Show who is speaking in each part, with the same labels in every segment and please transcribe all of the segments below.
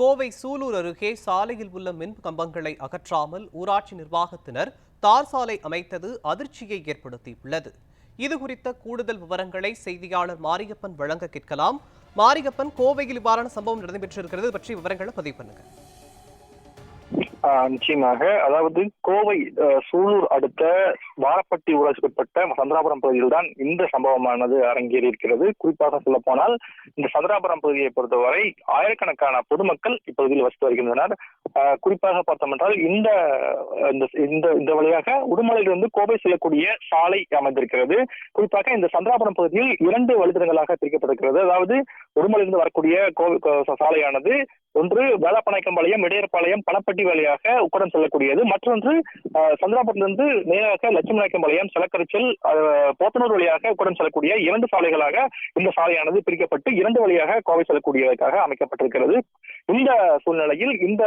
Speaker 1: கோவை சூலூர் அருகே சாலையில் உள்ள மின் கம்பங்களை அகற்றாமல் ஊராட்சி நிர்வாகத்தினர் தார் சாலை அமைத்தது அதிர்ச்சியை ஏற்படுத்தியுள்ளது. இதுகுறித்த கூடுதல் விவரங்களை செய்தியாளர் மாரியப்பன் வழங்க கேட்கலாம். மாரியப்பன், கோவையில் இவ்வாறான சம்பவம் நடைபெற்றிருக்கிறது பற்றி விவரங்களை பதிவு பண்ணுங்க.
Speaker 2: நிச்சயமாக. அதாவது கோவை சூலூர் அடுத்த வாரப்பட்டி ஊராட்சிக்குட்பட்ட சந்திராபுரம் பகுதியில் தான் இந்த சம்பவமானது அரங்கேறி இருக்கிறது. குறிப்பாக சொல்ல போனால் இந்த சந்திராபுரம் பகுதியை பொறுத்தவரை ஆயிரக்கணக்கான பொதுமக்கள் இப்பகுதியில் வசித்து வருகின்றனர். குறிப்பாக பார்த்தோம் என்றால் இந்த வழியாக உடுமலையிலிருந்து கோவை செல்லக்கூடிய சாலை அமைந்திருக்கிறது. குறிப்பாக இந்த சந்திராபுரம் பகுதியில் 2 வழித்தடங்களாக பிரிக்கப்பட்டிருக்கிறது. அதாவது உடுமலையிலிருந்து வரக்கூடிய சாலையானது ஒன்று வேளாப்பநாயக்கம்பாளையம், இடையர்பாளையம், பணப்பட்டி வழியாக உக்கடம் செல்லக்கூடியது. மற்றொன்று சந்திராபுரத்திலிருந்து நேராக லட்சுமநாயக்கம்பாளையம், செலக்கரிச்சல், போத்தனூர் வழியாக உக்கடம் செல்லக்கூடிய 2 சாலைகளாக இந்த சாலையானது பிரிக்கப்பட்டு 2 வழியாக கோவை செல்லக்கூடியதற்காக அமைக்கப்பட்டிருக்கிறது. இந்த சூழ்நிலையில் இந்த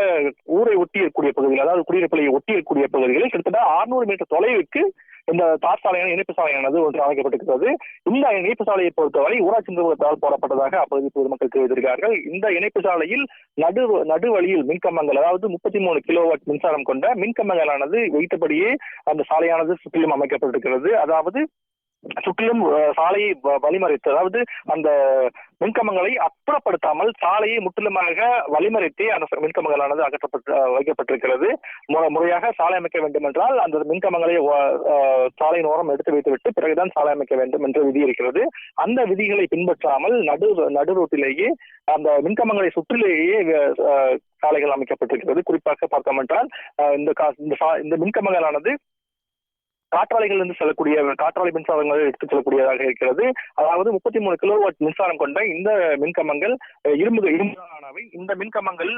Speaker 2: ஊரை ஒட்டி இருக்கக்கூடிய பகுதிகள், அதாவது குடியிருப்புகளை ஒட்டி இருக்கக்கூடிய பகுதிகளில் கிட்டத்தட்ட 600 மீட்டர் தொலைவுக்கு இந்த தார் சாலையான இணைப்பு சாலையானது ஒன்று அமைக்கப்பட்டிருக்கிறது. இந்த இணைப்பு சாலையை பொறுத்தவரை ஊராட்சி நிர்வாகத்தால் போடப்பட்டதாக அப்பகுதி பொதுமக்கள் தெரிவித்திருக்கிறார்கள். இந்த இணைப்பு சாலையில் நடுவழியில் மின்கம்பங்கள், அதாவது 33 கிலோவாட் மின்சாரம் கொண்ட மின்கம்பங்களானது வைத்தபடியே அந்த சாலையானது சுற்றிலும் அமைக்கப்பட்டிருக்கிறது. அதாவது சுற்றிலும் சாலையை வழிமறைத்து, அதாவது அந்த மின்கம்பங்களை அப்புறப்படுத்தாமல் சாலையை முற்றிலுமாக வழிமறைத்தே அந்த மின்கம்பங்களானது வைக்கப்பட்டிருக்கிறது. முறையாக சாலை அமைக்க வேண்டும் என்றால் அந்த மின்கம்பங்களை சாலையின் ஓரம் எடுத்து வைத்துவிட்டு பிறகுதான் சாலை அமைக்க வேண்டும் என்ற விதி இருக்கிறது. அந்த விதிகளை பின்பற்றாமல் நடு ரோட்டிலேயே அந்த மின்கம்பங்களை சுற்றிலேயே சாலைகள் அமைக்கப்பட்டிருக்கிறது. குறிப்பாக பார்த்தோம் என்றால் இந்த மின்கம்பங்களானது காற்றாலைகளிலிருந்து செல்லக்கூடிய காற்றாலை மின்சாரங்களை எடுத்துச் செல்லக்கூடியதாக இருக்கிறது. அதாவது 33 கிலோவாட் மின்சாரம் கொண்ட இந்த மின்கம்பங்கள் இரும்புதானவை. இந்த மின்கம்பங்கள்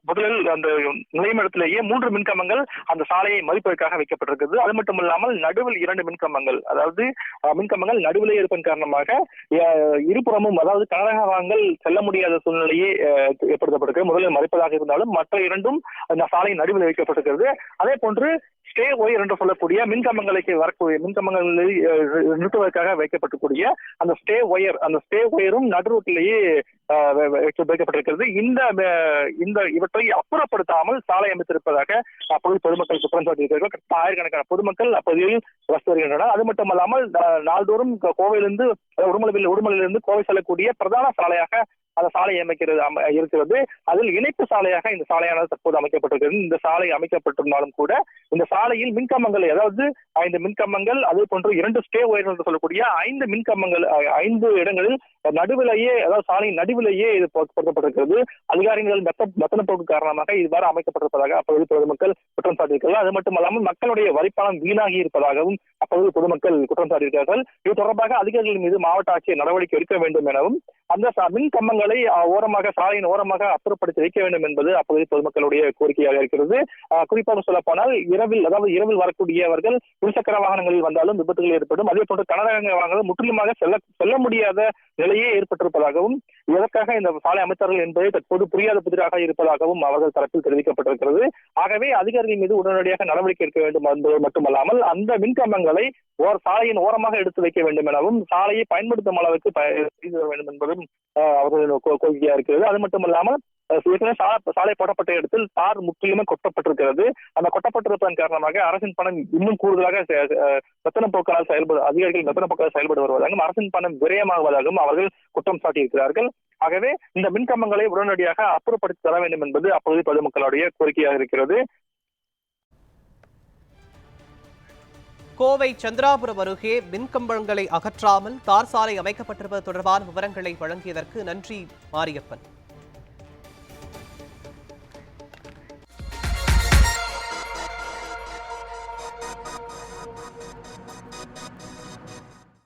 Speaker 2: முதலில் அந்த நிலையமிடத்திலேயே 3 மின்கம்பங்கள் அந்த சாலையை மதிப்பதற்காக வைக்கப்பட்டிருக்கிறது. அது மட்டும் இல்லாமல் நடுவில் 2 மின்கம்பங்கள், அதாவது மின்கம்பங்கள் நடுவிலே இருப்பதன் காரணமாக இருபுறமும், அதாவது கனரக வாகனங்கள் செல்ல முடியாத சூழ்நிலையே ஏற்படுத்தப்பட்டிருக்கிறது. முதலில் மறைப்பதாக இருந்தாலும் மற்ற 2ம் அந்த சாலையின் நடுவில் வைக்கப்பட்டிருக்கிறது. அதே போன்று ஸ்டே ஒயர் என்று சொல்லக்கூடிய மின்கம்பங்களுக்கு வரக்கூடிய மின்கம்பங்களை நிறுத்துவதற்காக வைக்கப்பட்டிருக்கூடிய அந்த ஸ்டே ஒயரும் நடுரோட்டிலேயே வைக்கப்பட்டிருக்கிறது. இவற்றை அப்புறப்படுத்தாமல் சாலை அமைத்திருப்பதாக அப்பகுதி பொதுமக்கள் குற்றம் சாட்டியிருக்கிறார்கள். ஆயிரக்கணக்கான பொதுமக்கள் அப்பகுதியில் வசித்து வருகின்றனர். அது மட்டுமல்லாமல் நாள்தோறும் கோவையிலிருந்து உடுமலையிலிருந்து கோவை செல்லக்கூடிய பிரதான சாலையாக அந்த சாலை இருக்கிறது. அதில் இணைப்பு சாலையாக இந்த சாலையானது தற்போது அமைக்கப்பட்டிருக்கிறது. இந்த சாலை அமைக்கப்பட்டிருந்தாலும் கூட இந்த சாலையில் மின்கம்பங்கள், அதாவது 5 மின்கம்பங்கள், அதே போன்று 2 ஸ்டே ஒயர் என்று சொல்லக்கூடிய 5 மின்கம்பங்கள் 5 இடங்களில் நடுவிலேயே, அதாவது சாலையின் நடுவிலேயே இது பொருத்தப்பட்டிருக்கிறது. அதிகாரிகள் மெத்தன போக்கு காரணமாக இவ்வாறு அமைக்கப்பட்டிருப்பதாக அப்பகுதி பொதுமக்கள் குற்றம் சாட்டியிருக்கிறார்கள். அது மட்டுமல்லாமல் மக்களுடைய வரிப்பணம் வீணாகி இருப்பதாகவும் அப்பகுதி பொதுமக்கள் குற்றம் சாட்டியிருக்கிறார்கள். இது தொடர்பாக அதிகாரிகள் மீது மாவட்ட ஆட்சியர் நடவடிக்கை எடுக்க வேண்டும் எனவும் அந்த மின் கம்பங்களை சாலையின் ஓரமாக அப்புறப்படுத்தி வைக்க வேண்டும் என்பது அப்பகுதி பொதுமக்களுடைய கோரிக்கையாக இருக்கிறது. குறிப்பாக சொல்ல போனால் இரவில் வரக்கூடியவர்கள் இருசக்கர வாகனங்களில் வந்தாலும் விபத்துகள் ஏற்படும். அதே போன்று கனரக வாகனங்கள் முற்றிலுமாக செல்ல முடியாத நிலையே ஏற்பட்டிருப்பதாகவும், எதற்காக இந்த சாலை அமைத்தார்கள் என்பதை தற்போது புரியாத புதிராக இருப்பதாகவும் அவர்கள் தரப்பில் தெரிவிக்கப்பட்டிருக்கிறது. ஆகவே அதிகாரிகள் மீது உடனடியாக நடவடிக்கை எடுக்க வேண்டும் என்பது மட்டுமல்லாமல் அந்த மின்கம்பங்களை சாலையின் ஓரமாக எடுத்து வைக்க வேண்டும் எனவும் சாலையை பயன்படுத்தும் அளவுக்கு செய்து வர வேண்டும் என்பதும் அவர்களின் கோரிக்கையா இருக்கிறது. அது மட்டுமல்லாமல் சாலை போடப்பட்ட இடத்தில் தார் முற்றிலுமே கொட்டப்பட்டிருக்கிறது. அந்த கொட்டப்பட்டிருப்பதன் காரணமாக அரசின் பணம் இன்னும் கூடுதலாக அதிகாரிகள் மெத்தன போக்கால் செயல்பட்டு வருவதாகவும் அரசின் பணம் விரயமாகுவதாகவும் அவர்கள் குற்றம் சாட்டியிருக்கிறார்கள். ஆகவே இந்த மின்கம்பங்களை உடனடியாக அப்புறப்படுத்தி தர வேண்டும் என்பது அப்பகுதி பொதுமக்களுடைய கோரிக்கையாக இருக்கிறது.
Speaker 1: கோவை சந்திராபுரம் அருகே மின்கம்பங்களை அகற்றாமல் தார் சாலை அமைக்கப்பட்டிருப்பது தொடர்பான விவரங்களை வழங்கியதற்கு நன்றி மாரியப்பன்.